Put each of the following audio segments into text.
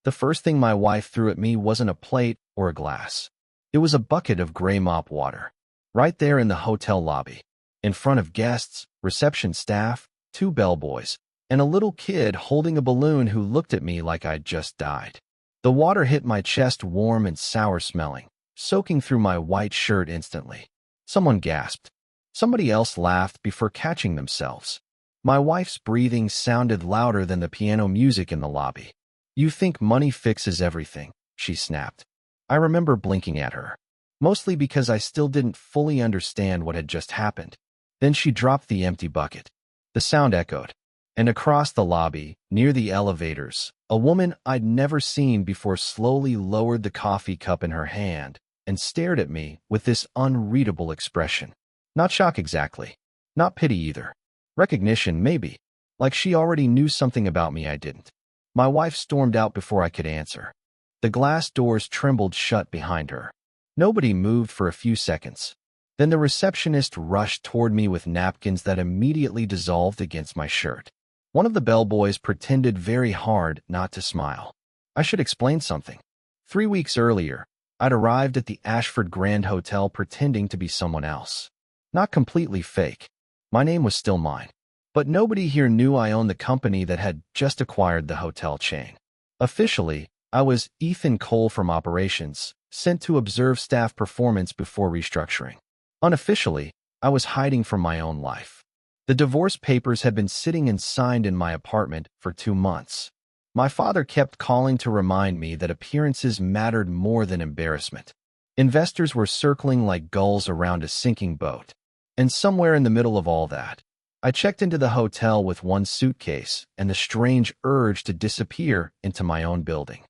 The first thing my wife threw at me wasn't a plate or a glass. It was a bucket of gray mop water. Right there in the hotel lobby, in front of guests, reception staff, two bellboys, and a little kid holding a balloon who looked at me like I'd just died. The water hit my chest warm and sour-smelling, soaking through my white shirt instantly. Someone gasped. Somebody else laughed before catching themselves. My wife's breathing sounded louder than the piano music in the lobby. "You think money fixes everything," she snapped. I remember blinking at her, mostly because I still didn't fully understand what had just happened. Then she dropped the empty bucket. The sound echoed, and across the lobby, near the elevators, a woman I'd never seen before slowly lowered the coffee cup in her hand and stared at me with this unreadable expression. Not shock exactly. Not pity either. Recognition, maybe. Like she already knew something about me I didn't. My wife stormed out before I could answer. The glass doors trembled shut behind her. Nobody moved for a few seconds. Then the receptionist rushed toward me with napkins that immediately dissolved against my shirt. One of the bellboys pretended very hard not to smile. I should explain something. 3 weeks earlier, I'd arrived at the Ashford Grand Hotel pretending to be someone else. Not completely fake. My name was still mine. But nobody here knew I owned the company that had just acquired the hotel chain. Officially, I was Ethan Cole from operations, sent to observe staff performance before restructuring. Unofficially, I was hiding from my own life. The divorce papers had been sitting and signed in my apartment for 2 months. My father kept calling to remind me that appearances mattered more than embarrassment. Investors were circling like gulls around a sinking boat. And somewhere in the middle of all that, I checked into the hotel with one suitcase and the strange urge to disappear into my own building.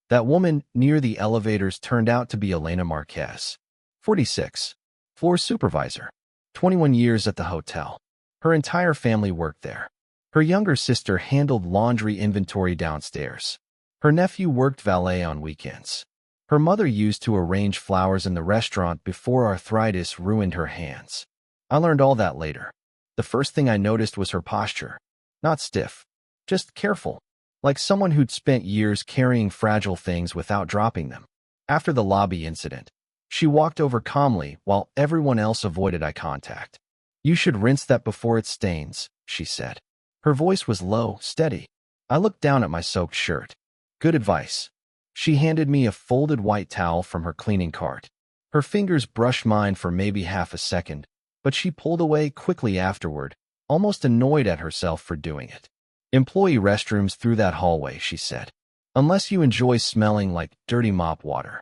That woman near the elevators turned out to be Elena Marquez, 46, floor supervisor, 21 years at the hotel. Her entire family worked there. Her younger sister handled laundry inventory downstairs. Her nephew worked valet on weekends. Her mother used to arrange flowers in the restaurant before arthritis ruined her hands. I learned all that later. The first thing I noticed was her posture. Not stiff, just careful, like someone who'd spent years carrying fragile things without dropping them. After the lobby incident, she walked over calmly while everyone else avoided eye contact. "You should rinse that before it stains," she said. Her voice was low, steady. I looked down at my soaked shirt. "Good advice." She handed me a folded white towel from her cleaning cart. Her fingers brushed mine for maybe half a second, but she pulled away quickly afterward, almost annoyed at herself for doing it. "Employee restrooms through that hallway," she said. "Unless you enjoy smelling like dirty mop water."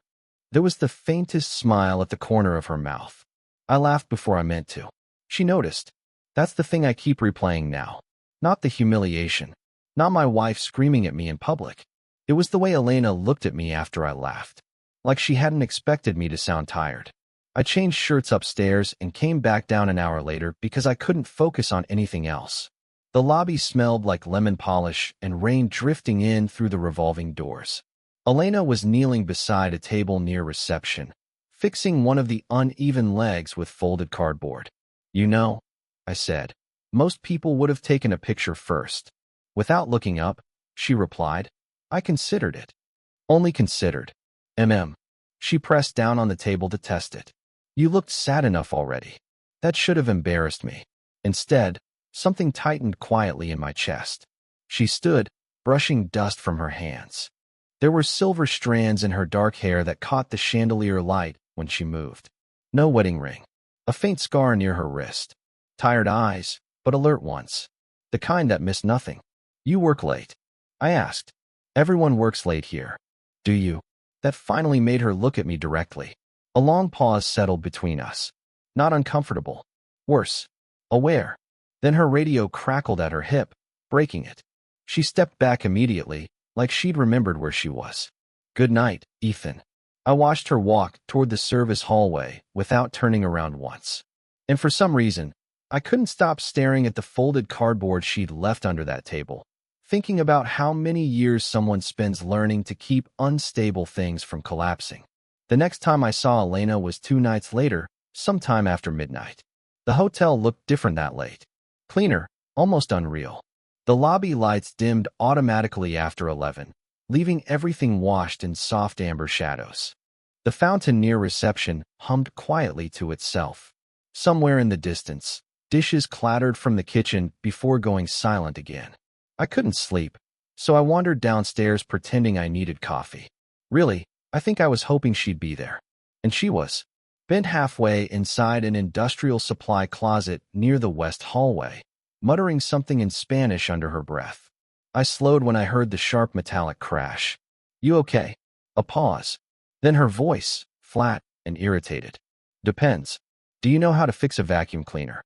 There was the faintest smile at the corner of her mouth. I laughed before I meant to. She noticed. That's the thing I keep replaying now. Not the humiliation. Not my wife screaming at me in public. It was the way Elena looked at me after I laughed. Like she hadn't expected me to sound tired. I changed shirts upstairs and came back down an hour later because I couldn't focus on anything else. The lobby smelled like lemon polish and rain drifting in through the revolving doors. Elena was kneeling beside a table near reception, fixing one of the uneven legs with folded cardboard. "You know," I said, "most people would have taken a picture first." Without looking up, she replied, "I considered it." "Only considered." She pressed down on the table to test it. "You looked sad enough already." That should have embarrassed me. Instead, something tightened quietly in my chest. She stood, brushing dust from her hands. There were silver strands in her dark hair that caught the chandelier light when she moved. No wedding ring. A faint scar near her wrist. Tired eyes, but alert ones. The kind that missed nothing. "You work late?" I asked. "Everyone works late here." "Do you?" That finally made her look at me directly. A long pause settled between us. Not uncomfortable. Worse. Aware. Then her radio crackled at her hip, breaking it. She stepped back immediately, like she'd remembered where she was. "Good night, Ethan." I watched her walk toward the service hallway without turning around once. And for some reason, I couldn't stop staring at the folded cardboard she'd left under that table, thinking about how many years someone spends learning to keep unstable things from collapsing. The next time I saw Elena was 2 nights later, sometime after midnight. The hotel looked different that late. Cleaner, almost unreal. The lobby lights dimmed automatically after 11, leaving everything washed in soft amber shadows. The fountain near reception hummed quietly to itself. Somewhere in the distance, dishes clattered from the kitchen before going silent again. I couldn't sleep, so I wandered downstairs pretending I needed coffee. Really, I think I was hoping she'd be there. And she was, bent halfway inside an industrial supply closet near the west hallway, muttering something in Spanish under her breath. I slowed when I heard the sharp metallic crash. "You okay?" A pause. Then her voice, flat and irritated. "Depends. Do you know how to fix a vacuum cleaner?"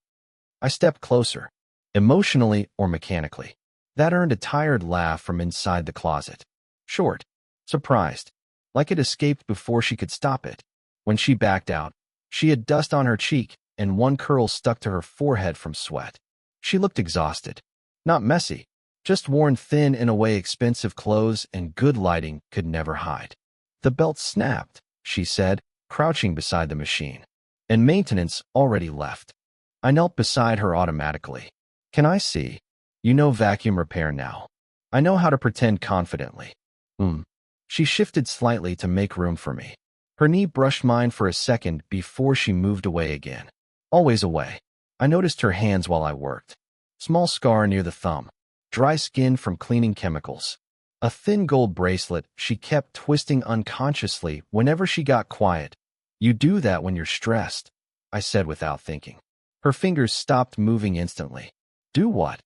I stepped closer, emotionally or mechanically. That earned a tired laugh from inside the closet. Short, surprised, like it escaped before she could stop it. When she backed out, she had dust on her cheek and one curl stuck to her forehead from sweat. She looked exhausted. Not messy, just worn thin in a way expensive clothes and good lighting could never hide. "The belt snapped," she said, crouching beside the machine. "And maintenance already left." I knelt beside her automatically. "Can I see? You know vacuum repair now." I know how to pretend confidently. She shifted slightly to make room for me. Her knee brushed mine for a second before she moved away again. Always away. I noticed her hands while I worked. Small scar near the thumb. Dry skin from cleaning chemicals. A thin gold bracelet she kept twisting unconsciously whenever she got quiet. "You do that when you're stressed," I said without thinking. Her fingers stopped moving instantly. "Do what?"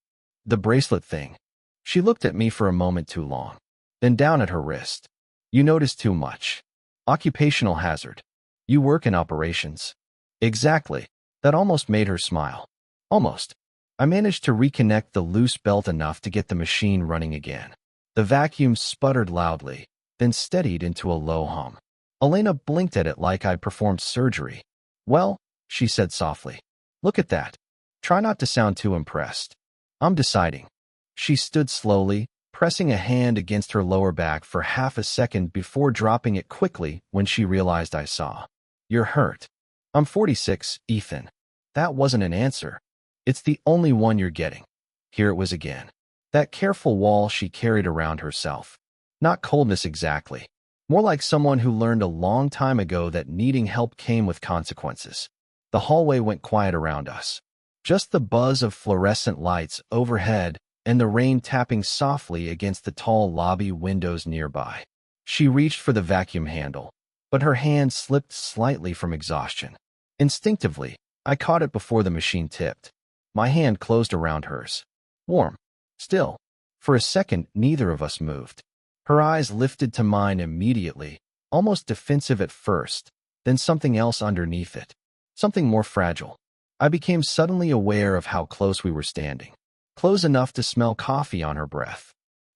"The bracelet thing." She looked at me for a moment too long, then down at her wrist. "You notice too much. Occupational hazard. You work in operations." "Exactly." That almost made her smile. Almost. I managed to reconnect the loose belt enough to get the machine running again. The vacuum sputtered loudly, then steadied into a low hum. Elena blinked at it like I'd performed surgery. "Well," she said softly, "look at that. Try not to sound too impressed." "I'm deciding." She stood slowly, pressing a hand against her lower back for half a second before dropping it quickly when she realized I saw. "You're hurt." "I'm 46, Ethan." That wasn't an answer. "It's the only one you're getting." Here it was again. That careful wall she carried around herself. Not coldness exactly. More like someone who learned a long time ago that needing help came with consequences. The hallway went quiet around us. Just the buzz of fluorescent lights overhead and the rain tapping softly against the tall lobby windows nearby. She reached for the vacuum handle, but her hand slipped slightly from exhaustion. Instinctively, I caught it before the machine tipped. My hand closed around hers. Warm. Still. For a second, neither of us moved. Her eyes lifted to mine immediately, almost defensive at first, then something else underneath it. Something more fragile. I became suddenly aware of how close we were standing. Close enough to smell coffee on her breath.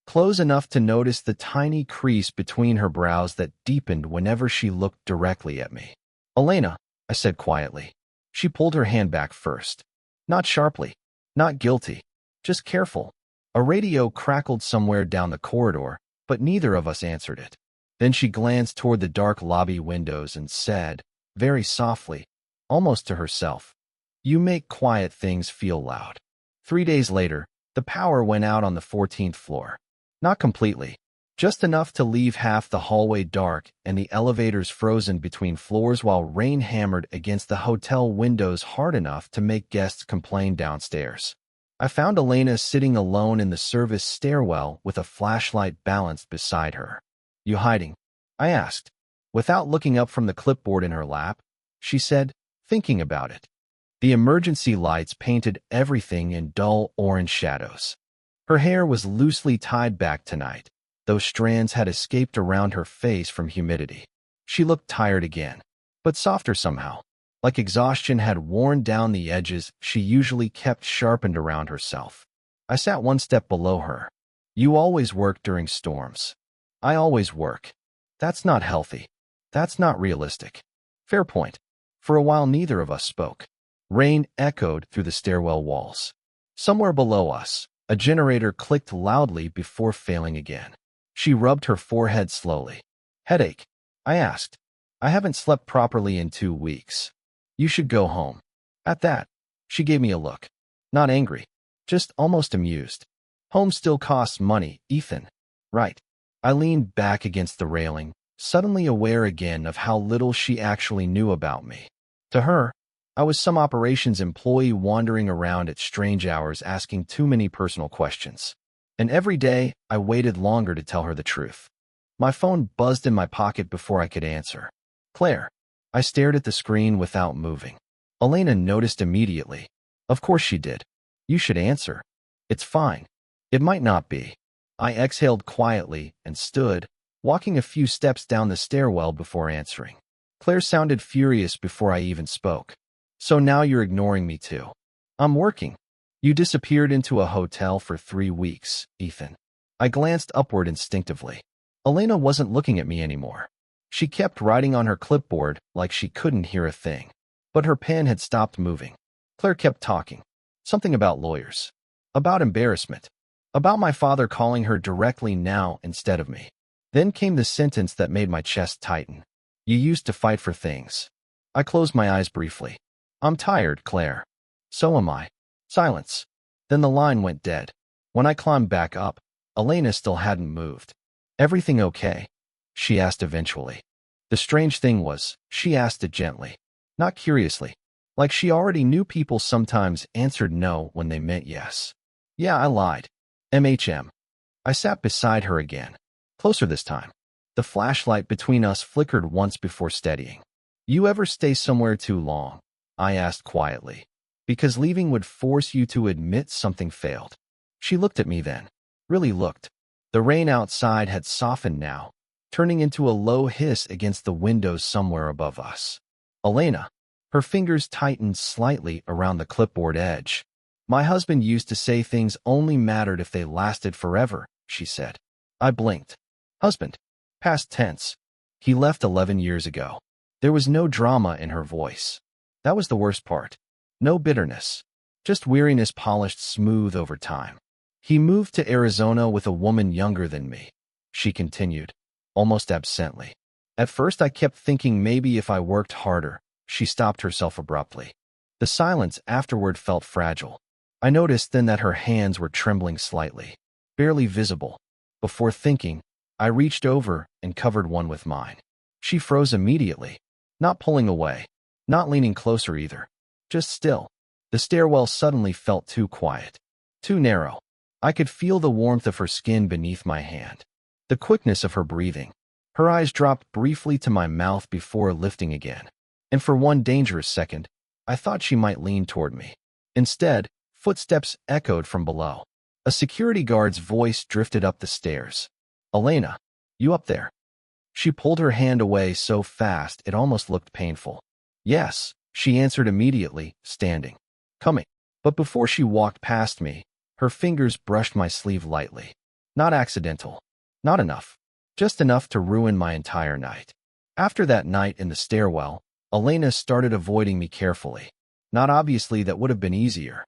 Close enough to notice the tiny crease between her brows that deepened whenever she looked directly at me. "Elena," I said quietly. She pulled her hand back first. Not sharply. Not guilty. Just careful. A radio crackled somewhere down the corridor, but neither of us answered it. Then she glanced toward the dark lobby windows and said, very softly, almost to herself, "You make quiet things feel loud." 3 days later, the power went out on the 14th floor. Not completely. Just enough to leave half the hallway dark and the elevators frozen between floors while rain hammered against the hotel windows hard enough to make guests complain downstairs. I found Elena sitting alone in the service stairwell with a flashlight balanced beside her. "You hiding?" I asked. Without looking up from the clipboard in her lap, she said, "Thinking about it." The emergency lights painted everything in dull orange shadows. Her hair was loosely tied back tonight, though strands had escaped around her face from humidity. She looked tired again, but softer somehow, like exhaustion had worn down the edges she usually kept sharpened around herself. I sat one step below her. "You always work during storms." "I always work." "That's not healthy. That's not realistic." Fair point. For a while neither of us spoke. Rain echoed through the stairwell walls. Somewhere below us, a generator clicked loudly before failing again. She rubbed her forehead slowly. "Headache?" I asked. "I haven't slept properly in 2 weeks. You should go home." At that, she gave me a look. Not angry, just almost amused. "Home still costs money, Ethan." "Right." I leaned back against the railing, suddenly aware again of how little she actually knew about me. To her, I was some operations employee wandering around at strange hours asking too many personal questions. And every day, I waited longer to tell her the truth. My phone buzzed in my pocket before I could answer. Claire. I stared at the screen without moving. Elena noticed immediately. Of course she did. You should answer. It's fine. It might not be. I exhaled quietly and stood, walking a few steps down the stairwell before answering. Claire sounded furious before I even spoke. So now you're ignoring me too. I'm working. You disappeared into a hotel for 3 weeks, Ethan. I glanced upward instinctively. Elena wasn't looking at me anymore. She kept writing on her clipboard like she couldn't hear a thing. But her pen had stopped moving. Claire kept talking. Something about lawyers. About embarrassment. About my father calling her directly now instead of me. Then came the sentence that made my chest tighten. You used to fight for things. I closed my eyes briefly. I'm tired, Claire. So am I. Silence. Then the line went dead. When I climbed back up, Elena still hadn't moved. Everything okay? She asked eventually. The strange thing was, she asked it gently. Not curiously. Like she already knew people sometimes answered no when they meant yes. Yeah, I lied. MHM. I sat beside her again. Closer this time. The flashlight between us flickered once before steadying. You ever stay somewhere too long? I asked quietly. Because leaving would force you to admit something failed. She looked at me then. Really looked. The rain outside had softened now, turning into a low hiss against the windows somewhere above us. Elena. Her fingers tightened slightly around the clipboard edge. My husband used to say things only mattered if they lasted forever, she said. I blinked. Husband. Past tense. He left 11 years ago. There was no drama in her voice. That was the worst part. No bitterness. Just weariness polished smooth over time. He moved to Arizona with a woman younger than me. She continued, almost absently. At first I kept thinking maybe if I worked harder. She stopped herself abruptly. The silence afterward felt fragile. I noticed then that her hands were trembling slightly, barely visible. Before thinking, I reached over and covered one with mine. She froze immediately, not pulling away, not leaning closer either, just still. The stairwell suddenly felt too quiet, too narrow. I could feel the warmth of her skin beneath my hand, the quickness of her breathing. Her eyes dropped briefly to my mouth before lifting again. And for one dangerous second, I thought she might lean toward me. Instead, footsteps echoed from below. A security guard's voice drifted up the stairs. Elena, you up there? She pulled her hand away so fast it almost looked painful. Yes, she answered immediately, standing. Coming. But before she walked past me, her fingers brushed my sleeve lightly. Not accidental. Not enough. Just enough to ruin my entire night. After that night in the stairwell, Elena started avoiding me carefully. Not obviously that would have been easier.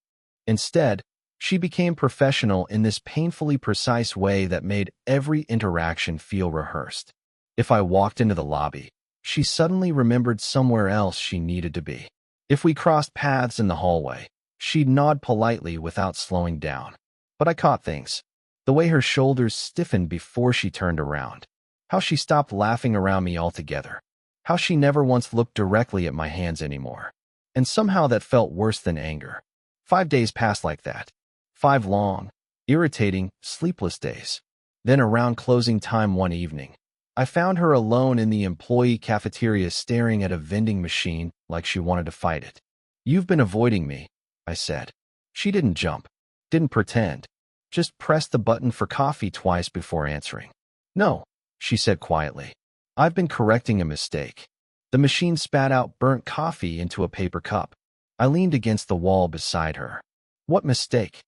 Instead, she became professional in this painfully precise way that made every interaction feel rehearsed. If I walked into the lobby, she suddenly remembered somewhere else she needed to be. If we crossed paths in the hallway, she'd nod politely without slowing down. But I caught things. The way her shoulders stiffened before she turned around. How she stopped laughing around me altogether. How she never once looked directly at my hands anymore. And somehow that felt worse than anger. 5 days passed like that. 5 long, irritating, sleepless days. Then around closing time one evening, I found her alone in the employee cafeteria staring at a vending machine like she wanted to fight it. You've been avoiding me, I said. She didn't jump, didn't pretend, just pressed the button for coffee twice before answering. No, she said quietly. I've been correcting a mistake. The machine spat out burnt coffee into a paper cup. I leaned against the wall beside her. What mistake?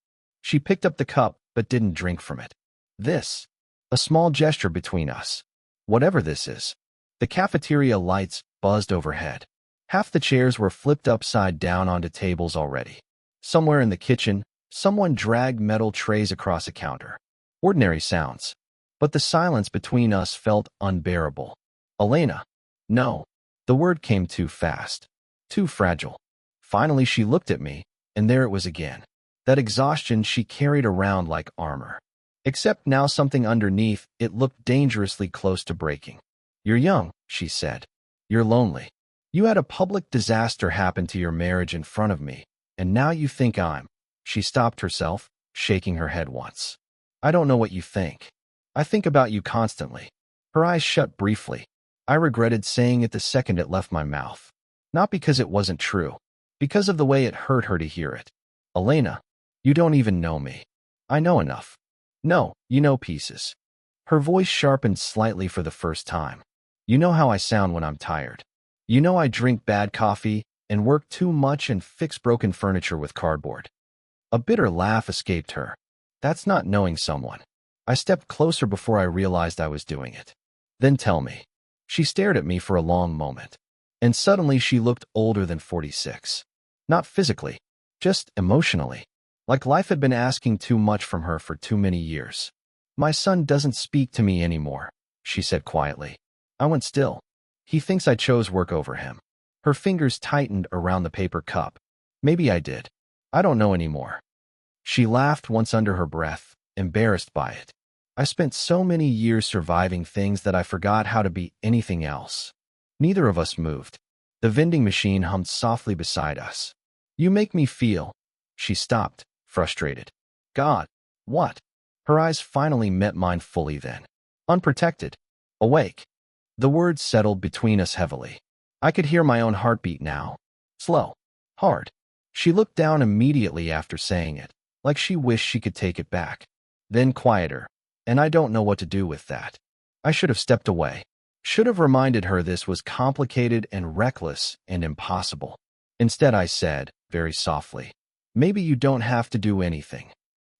She picked up the cup but didn't drink from it. This. A small gesture between us. Whatever this is. The cafeteria lights buzzed overhead. Half the chairs were flipped upside down onto tables already. Somewhere in the kitchen, someone dragged metal trays across a counter. Ordinary sounds. But the silence between us felt unbearable. Elena. No. The word came too fast. Too fragile. Finally she looked at me, and there it was again. That exhaustion she carried around like armor. Except now something underneath it looked dangerously close to breaking. You're young, she said. You're lonely. You had a public disaster happen to your marriage in front of me, and now you think I'm. She stopped herself, shaking her head once. I don't know what you think. I think about you constantly. Her eyes shut briefly. I regretted saying it the second it left my mouth. Not because it wasn't true, because of the way it hurt her to hear it. Elena, you don't even know me. I know enough. No, you know pieces. Her voice sharpened slightly for the first time. You know how I sound when I'm tired. You know I drink bad coffee and work too much and fix broken furniture with cardboard. A bitter laugh escaped her. That's not knowing someone. I stepped closer before I realized I was doing it. Then tell me. She stared at me for a long moment. And suddenly she looked older than 46. Not physically, just emotionally. Like life had been asking too much from her for too many years. My son doesn't speak to me anymore, she said quietly. I went still. He thinks I chose work over him. Her fingers tightened around the paper cup. Maybe I did. I don't know anymore. She laughed once under her breath, embarrassed by it. I spent so many years surviving things that I forgot how to be anything else. Neither of us moved. The vending machine hummed softly beside us. You make me feel. She stopped, frustrated. God, what? Her eyes finally met mine fully then. Unprotected. Awake. The words settled between us heavily. I could hear my own heartbeat now. Slow. Hard. She looked down immediately after saying it, like she wished she could take it back. Then quieter. And I don't know what to do with that. I should have stepped away. Should have reminded her this was complicated and reckless and impossible. Instead I said, very softly, maybe you don't have to do anything.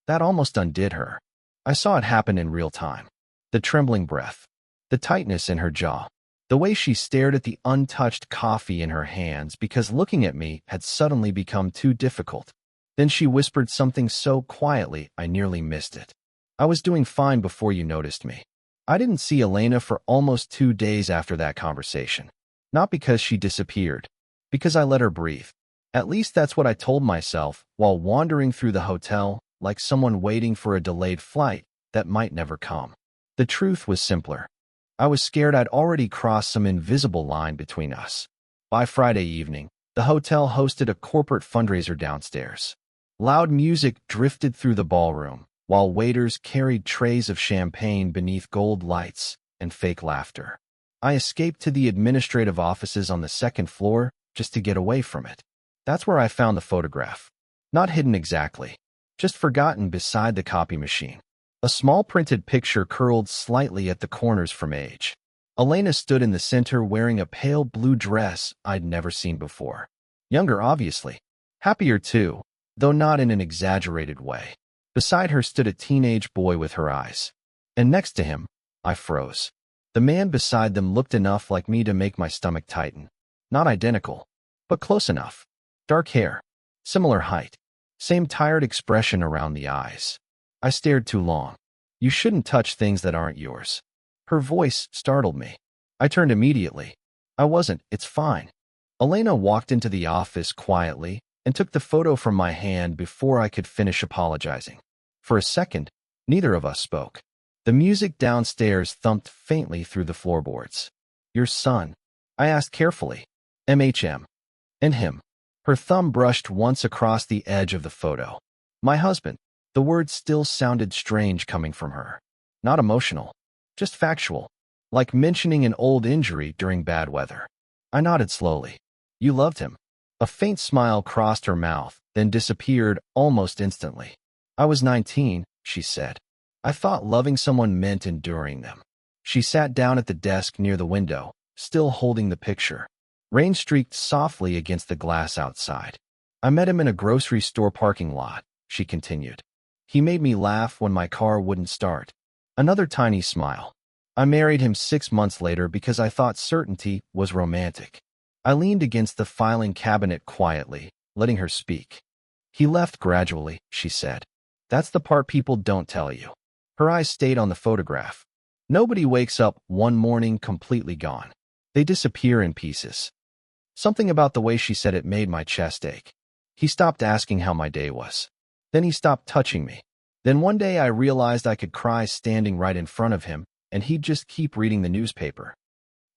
That almost undid her. I saw it happen in real time. The trembling breath. The tightness in her jaw. The way she stared at the untouched coffee in her hands because looking at me had suddenly become too difficult. Then she whispered something so quietly I nearly missed it. I was doing fine before you noticed me. I didn't see Elena for almost 2 days after that conversation. Not because she disappeared. Because I let her breathe. At least that's what I told myself while wandering through the hotel like someone waiting for a delayed flight that might never come. The truth was simpler. I was scared I'd already crossed some invisible line between us. By Friday evening, the hotel hosted a corporate fundraiser downstairs. Loud music drifted through the ballroom, while waiters carried trays of champagne beneath gold lights and fake laughter. I escaped to the administrative offices on the second floor just to get away from it. That's where I found the photograph. Not hidden exactly, just forgotten beside the copy machine. A small printed picture curled slightly at the corners from age. Elena stood in the center wearing a pale blue dress I'd never seen before. Younger, obviously. Happier too, though not in an exaggerated way. Beside her stood a teenage boy with her eyes. And next to him, I froze. The man beside them looked enough like me to make my stomach tighten. Not identical, but close enough. Dark hair. Similar height. Same tired expression around the eyes. I stared too long. You shouldn't touch things that aren't yours. Her voice startled me. I turned immediately. I wasn't, it's fine. Elena walked into the office quietly and took the photo from my hand before I could finish apologizing. For a second, neither of us spoke. The music downstairs thumped faintly through the floorboards. Your son? I asked carefully. MHM. And him. Her thumb brushed once across the edge of the photo. My husband. The words still sounded strange coming from her. Not emotional, just factual, like mentioning an old injury during bad weather. I nodded slowly. You loved him. A faint smile crossed her mouth, then disappeared almost instantly. I was 19, she said. I thought loving someone meant enduring them. She sat down at the desk near the window, still holding the picture. Rain streaked softly against the glass outside. I met him in a grocery store parking lot, she continued. He made me laugh when my car wouldn't start. Another tiny smile. I married him 6 months later because I thought certainty was romantic. I leaned against the filing cabinet quietly, letting her speak. He left gradually, she said. That's the part people don't tell you. Her eyes stayed on the photograph. Nobody wakes up one morning completely gone. They disappear in pieces. Something about the way she said it made my chest ache. He stopped asking how my day was. Then he stopped touching me. Then one day I realized I could cry standing right in front of him, and he'd just keep reading the newspaper.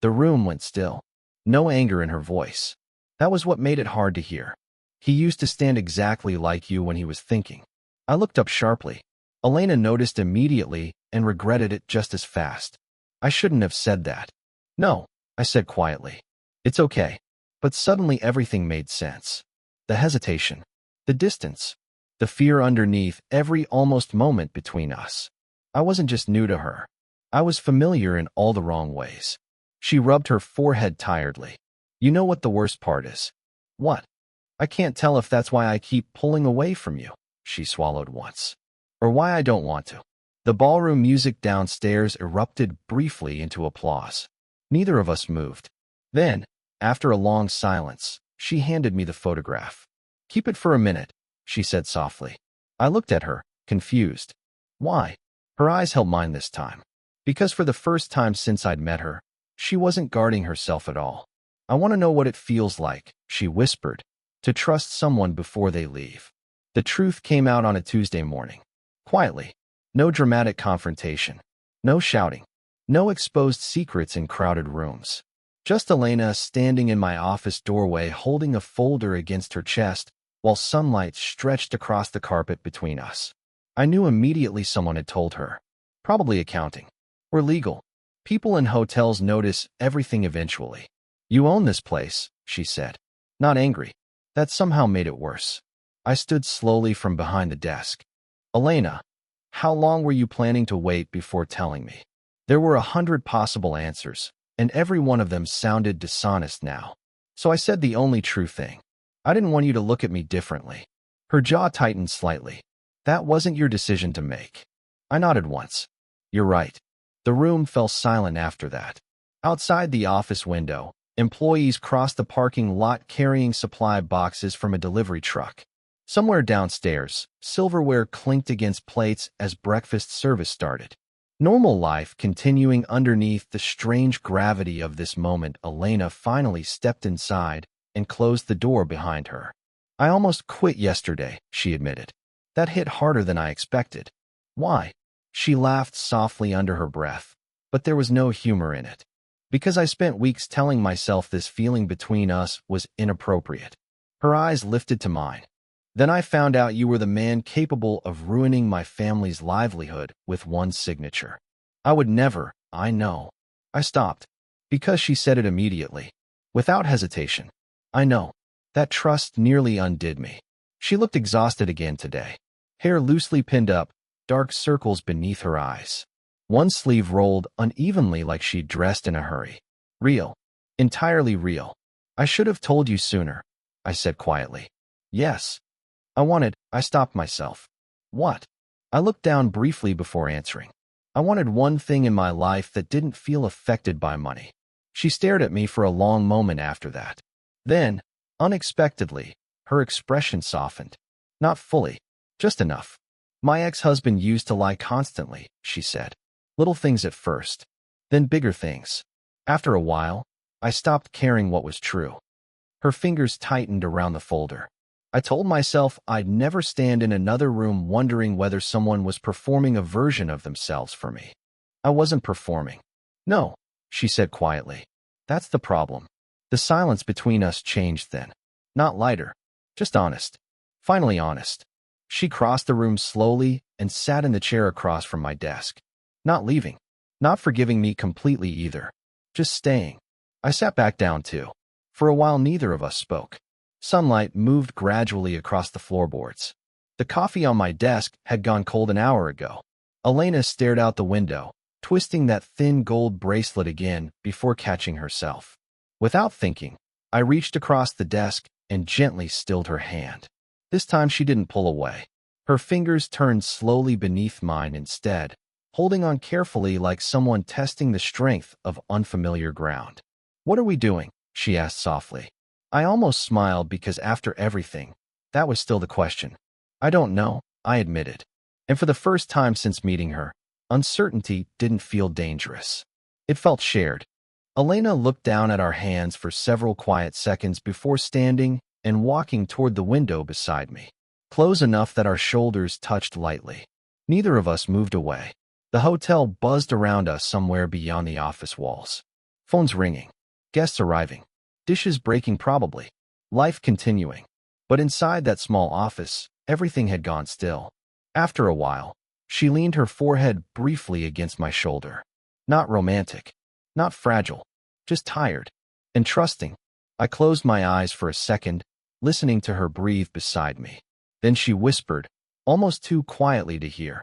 The room went still. No anger in her voice. That was what made it hard to hear. He used to stand exactly like you when he was thinking. I looked up sharply. Elena noticed immediately and regretted it just as fast. I shouldn't have said that. No, I said quietly. It's okay. But suddenly everything made sense. The hesitation. The distance. The fear underneath every almost moment between us. I wasn't just new to her. I was familiar in all the wrong ways. She rubbed her forehead tiredly. You know what the worst part is? What? I can't tell if that's why I keep pulling away from you, she swallowed once. Or why I don't want to. The ballroom music downstairs erupted briefly into applause. Neither of us moved. Then, after a long silence, she handed me the photograph. Keep it for a minute, she said softly. I looked at her, confused. Why? Her eyes held mine this time. Because for the first time since I'd met her, she wasn't guarding herself at all. I want to know what it feels like, she whispered, to trust someone before they leave. The truth came out on a Tuesday morning. Quietly. No dramatic confrontation. No shouting. No exposed secrets in crowded rooms. Just Elena standing in my office doorway holding a folder against her chest while sunlight stretched across the carpet between us. I knew immediately someone had told her. Probably accounting. Or legal. People in hotels notice everything eventually. You own this place, she said. Not angry. That somehow made it worse. I stood slowly from behind the desk. Elena, how long were you planning to wait before telling me? There were 100 possible answers, and every one of them sounded dishonest now. So I said the only true thing. I didn't want you to look at me differently. Her jaw tightened slightly. That wasn't your decision to make. I nodded once. You're right. The room fell silent after that. Outside the office window, employees crossed the parking lot carrying supply boxes from a delivery truck. Somewhere downstairs, silverware clinked against plates as breakfast service started. Normal life continuing underneath the strange gravity of this moment. Elena finally stepped inside and closed the door behind her. I almost quit yesterday, she admitted. That hit harder than I expected. Why? She laughed softly under her breath, but there was no humor in it. Because I spent weeks telling myself this feeling between us was inappropriate. Her eyes lifted to mine. Then I found out you were the man capable of ruining my family's livelihood with one signature. I would never, I know. I stopped. Because she said it immediately. Without hesitation. I know. That trust nearly undid me. She looked exhausted again today. Hair loosely pinned up, dark circles beneath her eyes. One sleeve rolled unevenly like she'd dressed in a hurry. Real. Entirely real. I should have told you sooner, I said quietly. Yes. I stopped myself. What? I looked down briefly before answering. I wanted one thing in my life that didn't feel affected by money. She stared at me for a long moment after that. Then, unexpectedly, her expression softened. Not fully, just enough. My ex-husband used to lie constantly, she said. Little things at first, then bigger things. After a while, I stopped caring what was true. Her fingers tightened around the folder. I told myself I'd never stand in another room wondering whether someone was performing a version of themselves for me. I wasn't performing. No, she said quietly. That's the problem. The silence between us changed then. Not lighter, just honest. Finally honest. She crossed the room slowly and sat in the chair across from my desk. Not leaving. Not forgiving me completely either. Just staying. I sat back down too. For a while neither of us spoke. Sunlight moved gradually across the floorboards. The coffee on my desk had gone cold an hour ago. Elena stared out the window, twisting that thin gold bracelet again before catching herself. Without thinking, I reached across the desk and gently stilled her hand. This time she didn't pull away. Her fingers turned slowly beneath mine instead, holding on carefully like someone testing the strength of unfamiliar ground. What are we doing? She asked softly. I almost smiled because after everything, that was still the question. I don't know, I admitted. And for the first time since meeting her, uncertainty didn't feel dangerous. It felt shared. Elena looked down at our hands for several quiet seconds before standing and walking toward the window beside me, close enough that our shoulders touched lightly. Neither of us moved away. The hotel buzzed around us somewhere beyond the office walls. Phones ringing. Guests arriving. Dishes breaking probably. Life continuing. But inside that small office, everything had gone still. After a while, she leaned her forehead briefly against my shoulder. Not romantic. Not fragile. Just tired. And trusting. I closed my eyes for a second, listening to her breathe beside me. Then she whispered, almost too quietly to hear,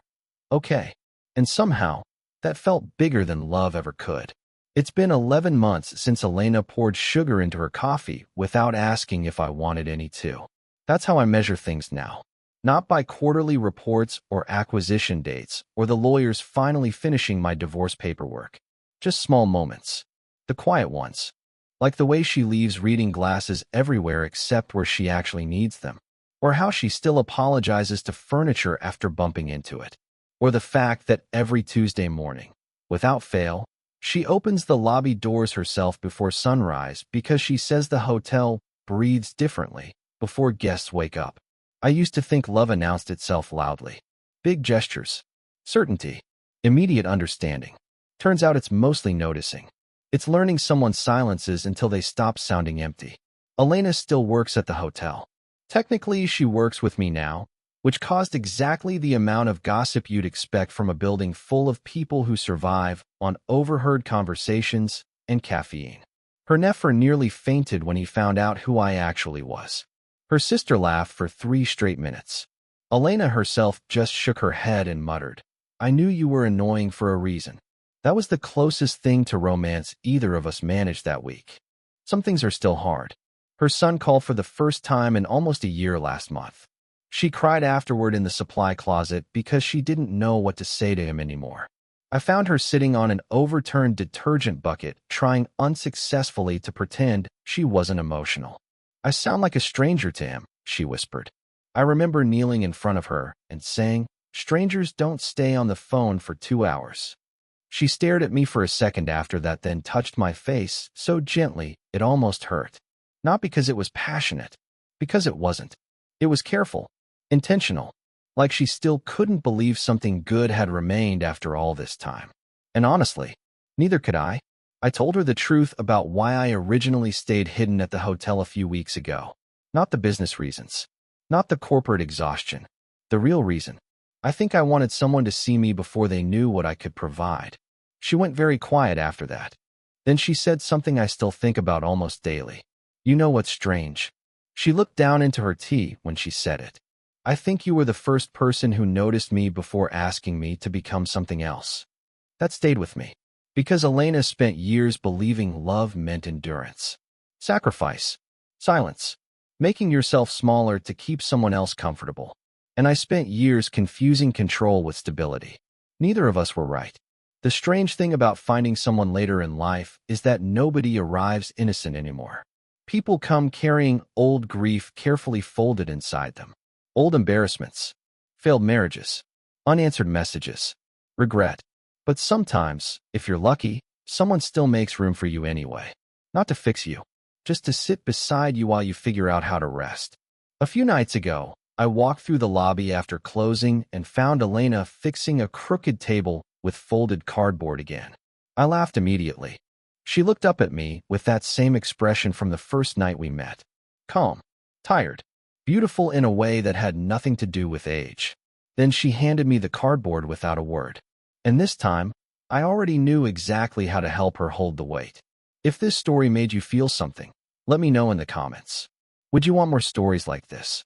"Okay." And somehow, that felt bigger than love ever could. It's been 11 months since Elena poured sugar into her coffee without asking if I wanted any too. That's how I measure things now. Not by quarterly reports or acquisition dates or the lawyers finally finishing my divorce paperwork. Just small moments. The quiet ones. Like the way she leaves reading glasses everywhere except where she actually needs them. Or how she still apologizes to furniture after bumping into it. Or the fact that every Tuesday morning, without fail, she opens the lobby doors herself before sunrise because she says the hotel breathes differently before guests wake up. I used to think love announced itself loudly. Big gestures. Certainty. Immediate understanding. Turns out it's mostly noticing. It's learning someone's silences until they stop sounding empty. Elena still works at the hotel. Technically, she works with me now, which caused exactly the amount of gossip you'd expect from a building full of people who survive on overheard conversations and caffeine. Her nephew nearly fainted when he found out who I actually was. Her sister laughed for 3 straight minutes. Elena herself just shook her head and muttered, "I knew you were annoying for a reason." That was the closest thing to romance either of us managed that week. Some things are still hard. Her son called for the first time in almost a year last month. She cried afterward in the supply closet because she didn't know what to say to him anymore. I found her sitting on an overturned detergent bucket, trying unsuccessfully to pretend she wasn't emotional. "I sound like a stranger to him," she whispered. I remember kneeling in front of her and saying, "Strangers don't stay on the phone for 2 hours." She stared at me for a second after that, then touched my face so gently it almost hurt. Not because it was passionate, because it wasn't. It was careful. Intentional, like she still couldn't believe something good had remained after all this time. And honestly, neither could I. I told her the truth about why I originally stayed hidden at the hotel a few weeks ago. Not the business reasons. Not the corporate exhaustion. The real reason. I think I wanted someone to see me before they knew what I could provide. She went very quiet after that. Then she said something I still think about almost daily. "You know what's strange?" She looked down into her tea when she said it. "I think you were the first person who noticed me before asking me to become something else." That stayed with me. Because Elena spent years believing love meant endurance. Sacrifice. Silence. Making yourself smaller to keep someone else comfortable. And I spent years confusing control with stability. Neither of us were right. The strange thing about finding someone later in life is that nobody arrives innocent anymore. People come carrying old grief carefully folded inside them. Old embarrassments, failed marriages, unanswered messages, regret. But sometimes, if you're lucky, someone still makes room for you anyway. Not to fix you, just to sit beside you while you figure out how to rest. A few nights ago, I walked through the lobby after closing and found Elena fixing a crooked table with folded cardboard again. I laughed immediately. She looked up at me with that same expression from the first night we met. Calm, tired, beautiful in a way that had nothing to do with age. Then she handed me the cardboard without a word. And this time, I already knew exactly how to help her hold the weight. If this story made you feel something, let me know in the comments. Would you want more stories like this?